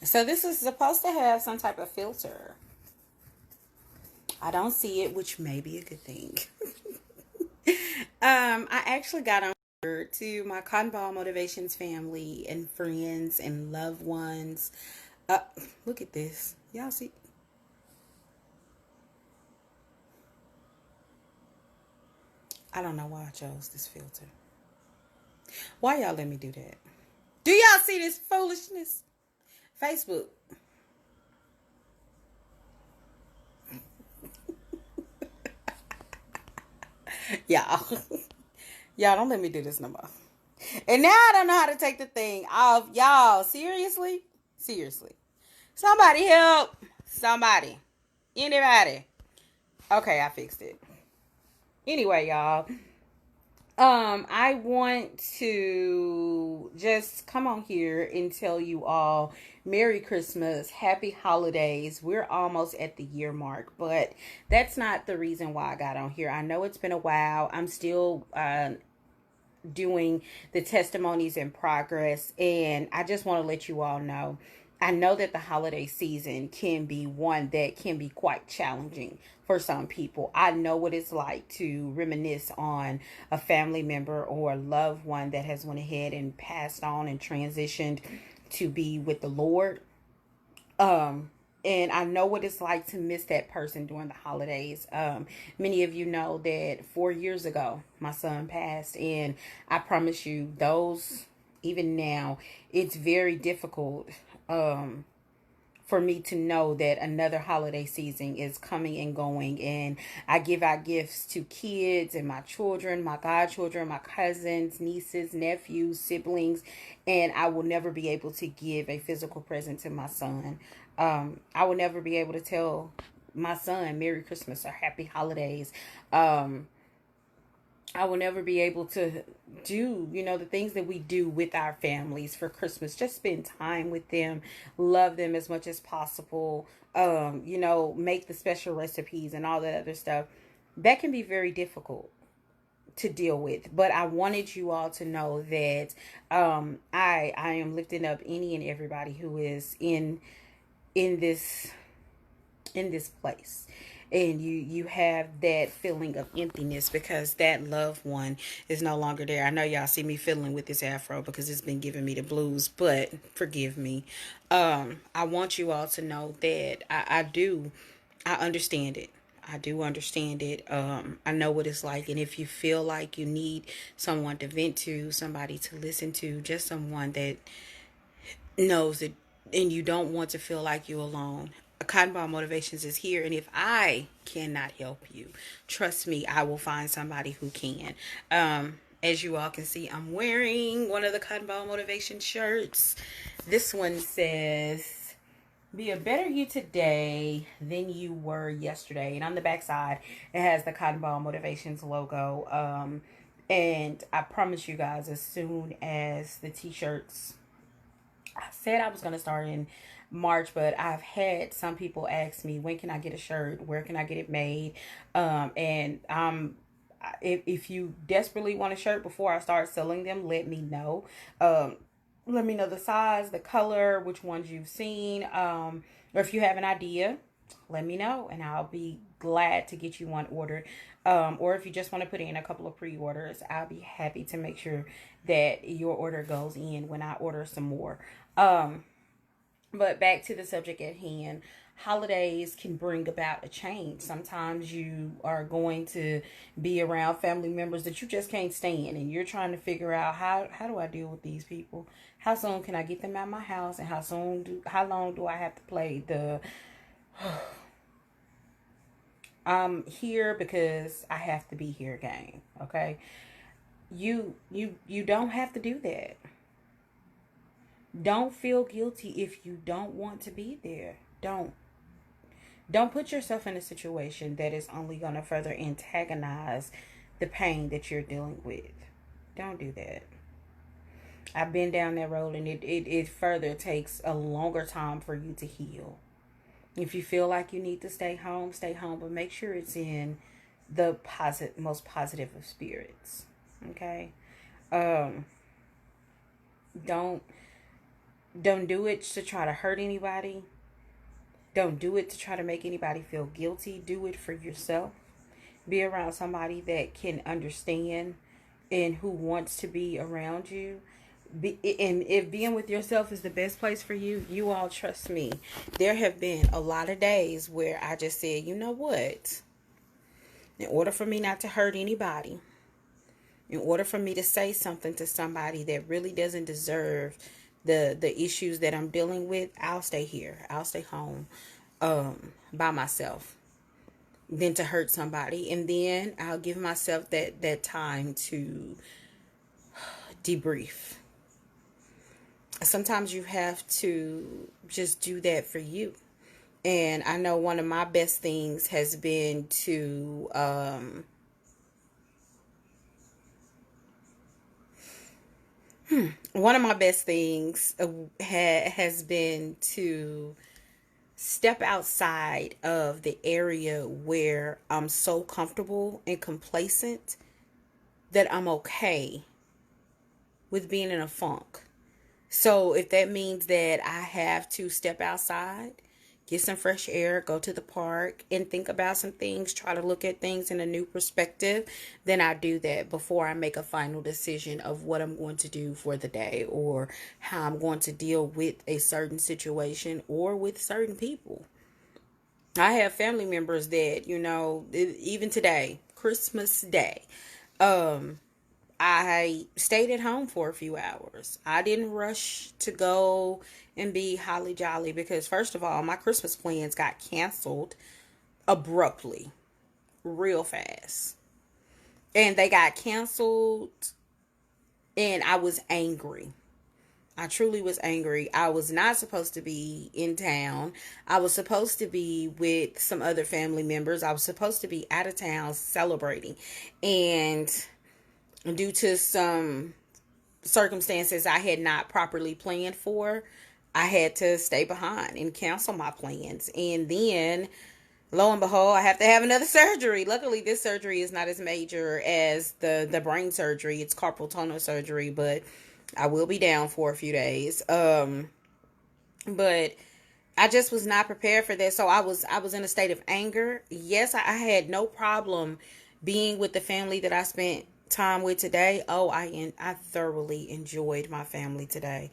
So this is supposed to have some type of filter. I don't see it, which may be a good thing. I actually got on to my Cotton Ball Motivations family and friends and loved ones. Uh, Look at this. Y'all see? I don't know why I chose this filter. Why y'all let me do that? Do y'all see this foolishness? Facebook. Y'all. Y'all don't let me do this no more. And now I don't know how to take the thing off. Y'all, seriously? Seriously. Somebody help. Somebody. Anybody. Okay, I fixed it. Anyway, y'all. I want to just come on here and tell you all Merry Christmas, Happy Holidays. We're almost at the year mark, but that's not the reason why I got on here. I know it's been a while. I'm still doing the testimonies in progress, and I just want to let you all know, I know that the holiday season can be one that can be quite challenging for some people. I know what it's like to reminisce on a family member or a loved one that has went ahead and passed on and transitioned to be with the Lord. Um, and I know what it's like to miss that person during the holidays. Many of you know that 4 years ago, my son passed, and I promise you, those, even now, it's very difficult um, for me to know that another holiday season is coming and going. And I give out gifts to kids and my children, my godchildren, my cousins, nieces, nephews, siblings, and I will never be able to give a physical present to my son. I will never be able to tell my son Merry Christmas or Happy Holidays. Um, I will never be able to do, the things that we do with our families for Christmas. Just spend time with them, love them as much as possible, make the special recipes and all that other stuff. That can be very difficult to deal with. But I wanted you all to know that I am lifting up any and everybody who is in this in this place, and you have that feeling of emptiness because that loved one is no longer there. I know y'all see me fiddling with this afro because it's been giving me the blues, but forgive me. I want you all to know that I understand it. I do understand it. I know what it's like. And if you feel like you need someone to vent to, somebody to listen to, just someone that knows it, and you don't want to feel like you're alone, Cotton Ball Motivations is here. And if I cannot help you, trust me, I will find somebody who can. As you all can see, I'm wearing one of the Cotton Ball Motivation shirts. This one says, be a better you today than you were yesterday. And on the back side, it has the Cotton Ball Motivations logo. And I promise you guys, as soon as the t-shirts, I said I was going to start in March, but I've had some people ask me, when can I get a shirt? Where can I get it made? And if you desperately want a shirt before I start selling them, let me know. Let me know the size, the color, which ones you've seen. Or if you have an idea, let me know and I'll be glad to get you one ordered. Or if you just want to put in a couple of pre-orders, I'll be happy to make sure that your order goes in when I order some more. Um, but back to the subject at hand. Holidays can bring about a change. Sometimes you are going to be around family members that you just can't stand, and you're trying to figure out how do I deal with these people? How soon can I get them out of my house, and how long do I have to play the I'm here because I have to be here game? Okay, you don't have to do that. Don't feel guilty if you don't want to be there. Don't put yourself in a situation that is only going to further antagonize the pain that you're dealing with. Don't do that. I've been down that road, and it further takes a longer time for you to heal. If you feel like you need to stay home, but make sure it's in the most positive of spirits. Okay? Um, don't Don't do it to try to hurt anybody. Don't do it to try to make anybody feel guilty. Do it for yourself. Be around somebody that can understand and who wants to be around you. And if being with yourself is the best place for you, you all trust me. There have been a lot of days where I just said, you know what? In order for me not to hurt anybody, in order for me to say something to somebody that really doesn't deserve the issues that I'm dealing with, I'll stay here. I'll stay home by myself than to hurt somebody. And then I'll give myself that time to debrief. Sometimes you have to just do that for you. And I know one of my best things has been to one of my best things has been to step outside of the area where I'm so comfortable and complacent that I'm okay with being in a funk. So if that means that I have to step outside, get some fresh air, go to the park, and think about some things, try to look at things in a new perspective, then I do that before I make a final decision of what I'm going to do for the day or how I'm going to deal with a certain situation or with certain people. I have family members that, even today, Christmas Day, I stayed at home for a few hours. I didn't rush to go and be holly jolly because, first of all, my Christmas plans got canceled abruptly, real fast. And they got canceled, and I was angry. I truly was angry. I was not supposed to be in town. I was supposed to be with some other family members. I was supposed to be out of town celebrating. And due to some circumstances I had not properly planned for, I had to stay behind and cancel my plans. And then, lo and behold, I have to have another surgery. Luckily, this surgery is not as major as the brain surgery. It's carpal tunnel surgery, but I will be down for a few days. But I just was not prepared for that. So I was in a state of anger. Yes, I had no problem being with the family that I spent time with today. I thoroughly enjoyed my family today.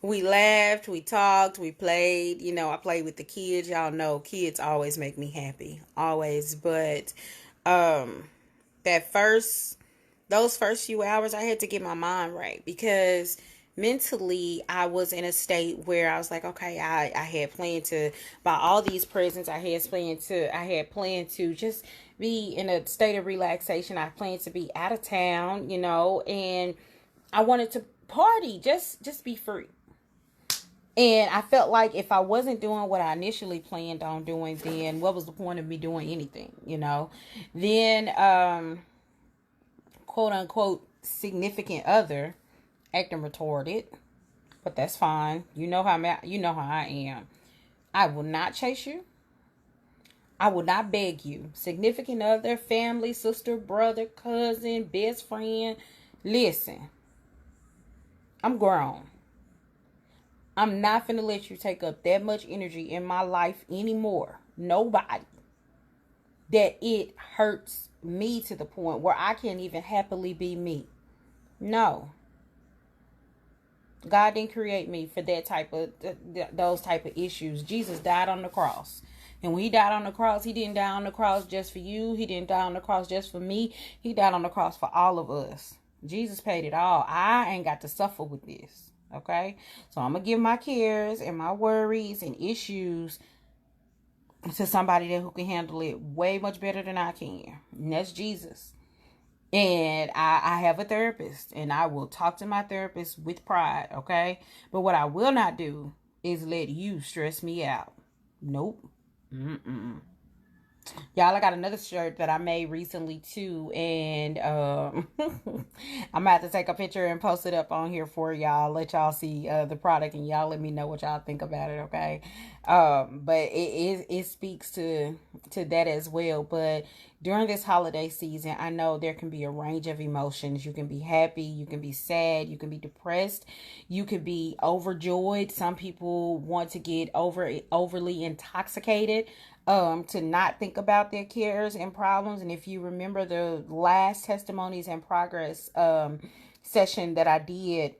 We laughed, we talked, we played. I played with the kids. Y'all know kids always make me happy, always. But those first few hours, I had to get my mind right because mentally I was in a state where I was like, okay, I had planned to buy all these presents. I had planned to just be in a state of relaxation. I planned to be out of town, and I wanted to party, just be free. And I felt like if I wasn't doing what I initially planned on doing, then what was the point of me doing anything, Then, quote unquote, significant other acting retarded, but that's fine. You know how I am. I will not chase you. I will not beg you. Significant other, family, sister, brother, cousin, best friend. Listen, I'm grown. I'm not finna let you take up that much energy in my life anymore. Nobody. That it hurts me to the point where I can't even happily be me. No. God didn't create me for those type of issues. Jesus died on the cross. And when he died on the cross, he didn't die on the cross just for you. He didn't die on the cross just for me. He died on the cross for all of us. Jesus paid it all. I ain't got to suffer with this. Okay? So I'm going to give my cares and my worries and issues to somebody who can handle it way much better than I can. And that's Jesus. And I have a therapist, and I will talk to my therapist with pride, okay? But what I will not do is let you stress me out. Nope. Y'all, I got another shirt that I made recently too, and I'm gonna have to take a picture and post it up on here for y'all. Let y'all see the product, and y'all let me know what y'all think about it. Okay, but it speaks to that as well. But during this holiday season, I know there can be a range of emotions. You can be happy, you can be sad, you can be depressed, you could be overjoyed. Some people want to get overly intoxicated to not think about their cares and problems. And if you remember the last testimonies and progress session that I did,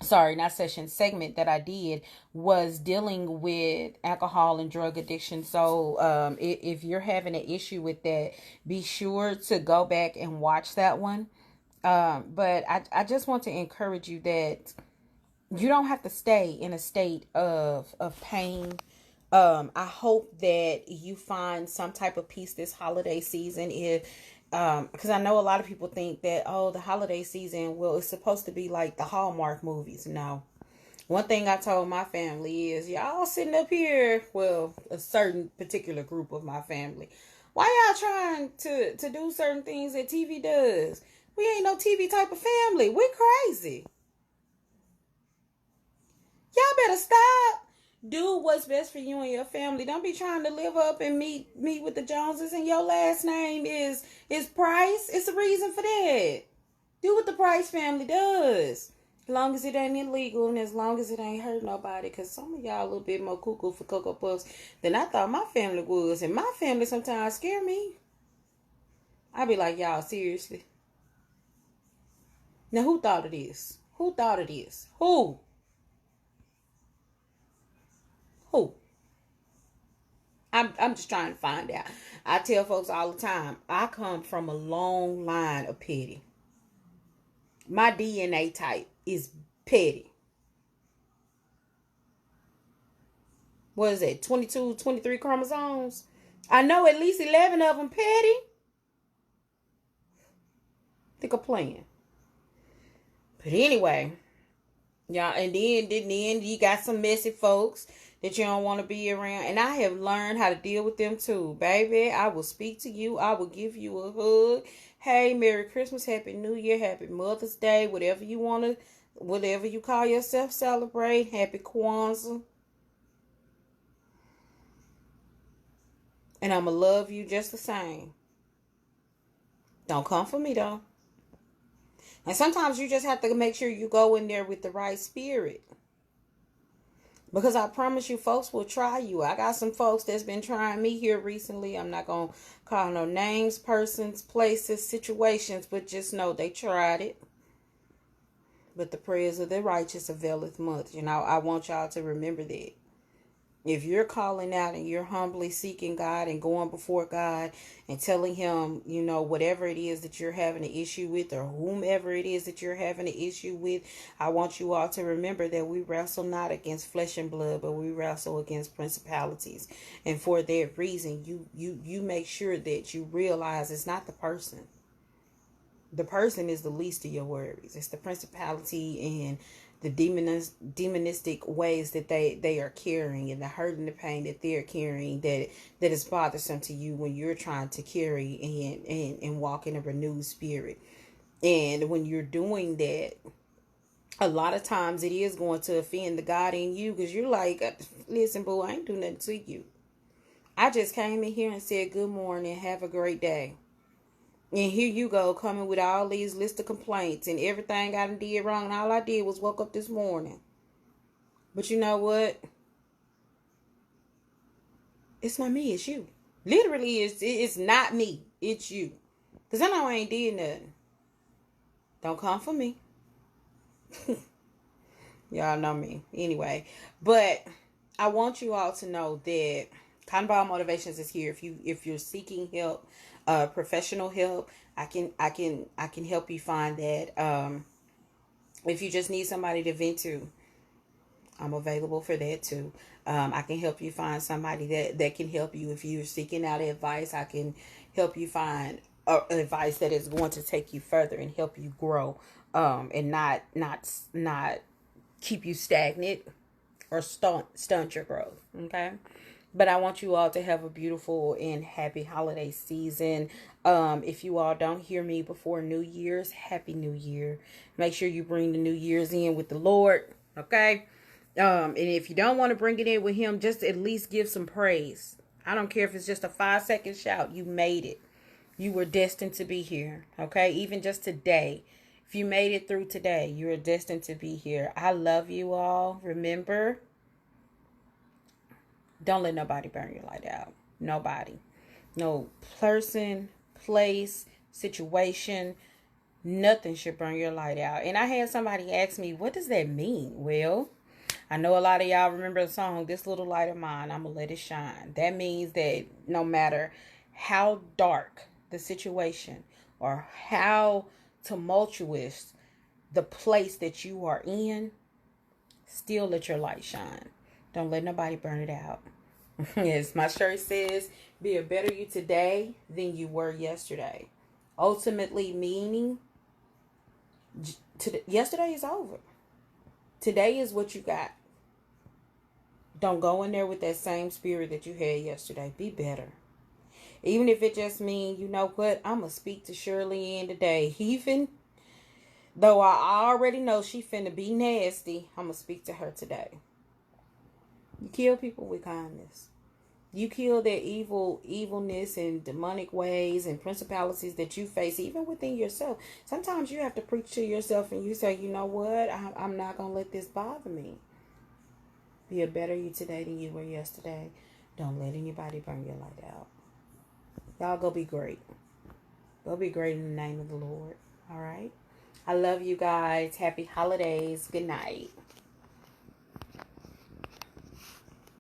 sorry, not session, segment that I did, was dealing with alcohol and drug addiction. So if you're having an issue with that, be sure to go back and watch that one. But I just want to encourage you that you don't have to stay in a state of pain. I hope that you find some type of peace this holiday season. If because I know a lot of people think that, oh, the holiday season, well, it's supposed to be like the Hallmark movies. No. One thing I told my family is, y'all sitting up here, well, a certain particular group of my family, why y'all trying to do certain things that TV does? We ain't no TV type of family. We crazy. Y'all better stop. Do what's best for you and your family. Don't be trying to live up and meet with the Joneses, and your last name is Price. It's a reason for that. Do what the Price family does. As long as it ain't illegal and as long as it ain't hurt nobody. Because some of y'all a little bit more cuckoo for Cocoa Puffs than I thought my family was. And my family sometimes scare me. I be like, y'all, seriously. Now, who thought of this? Who thought of this? Who? Who? I'm just trying to find out. I tell folks all the time, I come from a long line of petty. My DNA type is petty. What is it? 22, 23 chromosomes? I know at least 11 of them petty. Think I'm playing. But anyway, y'all, and then you got some messy folks that you don't want to be around. And I have learned how to deal with them too. Baby, I will speak to you. I will give you a hug. Hey, Merry Christmas, Happy New Year, Happy Mother's Day, whatever you want to, whatever you call yourself, celebrate. Happy Kwanzaa. And I'm going to love you just the same. Don't come for me, though. And sometimes you just have to make sure you go in there with the right spirit. Because I promise you, folks will try you. I got some folks that's been trying me here recently. I'm not going to call no names, persons, places, situations, but just know they tried it. But the prayers of the righteous availeth much. And I want y'all to remember that. If you're calling out and you're humbly seeking God and going before God and telling him, you know, whatever it is that you're having an issue with or whomever it is that you're having an issue with, I want you all to remember that we wrestle not against flesh and blood, but we wrestle against principalities. And for that reason, you make sure that you realize it's not the person. The person is the least of your worries. It's the principality and the demonistic ways that they are carrying, and the hurt and the pain that they're carrying that is bothersome to you when you're trying to carry and walk in a renewed spirit. And when you're doing that, a lot of times it is going to offend the God in you, because you're like, listen, boo, I ain't do nothing to you. I just came in here and said good morning, have a great day. And here you go, coming with all these list of complaints and everything I did wrong. And all I did was woke up this morning. But you know what? It's not me, it's you. Literally, it's not me, it's you. Because I know I ain't did nothing. Don't come for me. Y'all know me. Anyway, but I want you all to know that Cotton Ball Motivations is here. If you're seeking help, professional help, I can help you find that. If you just need somebody to vent to, I'm available for that too. I can help you find somebody that can help you. If you're seeking out advice, I can help you find advice that is going to take you further and help you grow, and not keep you stagnant or stunt your growth. Okay. But I want you all to have a beautiful and happy holiday season. If you all don't hear me before New Year's, Happy New Year. Make sure you bring the New Year's in with the Lord. Okay? And if you don't want to bring it in with him, just at least give some praise. I don't care if it's just a 5-second shout. You made it. You were destined to be here. Okay? Even just today. If you made it through today, you're destined to be here. I love you all. Remember, don't let nobody burn your light out. Nobody. No person, place, situation, nothing should burn your light out. And I had somebody ask me, what does that mean? Well, I know a lot of y'all remember the song, This Little Light of Mine, I'm going to let it shine. That means that no matter how dark the situation or how tumultuous the place that you are in, still let your light shine. Don't let nobody burn it out. Yes, my shirt says, be a better you today than you were yesterday. Ultimately meaning, yesterday is over. Today is what you got. Don't go in there with that same spirit that you had yesterday. Be better. Even if it just means, you know what, I'm going to speak to Shirley in today. Even though I already know she finna be nasty, I'm going to speak to her today. You kill people with kindness. You kill their evilness and demonic ways and principalities that you face, even within yourself. Sometimes you have to preach to yourself and you say, you know what? I'm not going to let this bother me. Be a better you today than you were yesterday. Don't let anybody burn your light out. Y'all go be great. Go be great in the name of the Lord. All right? I love you guys. Happy holidays. Good night.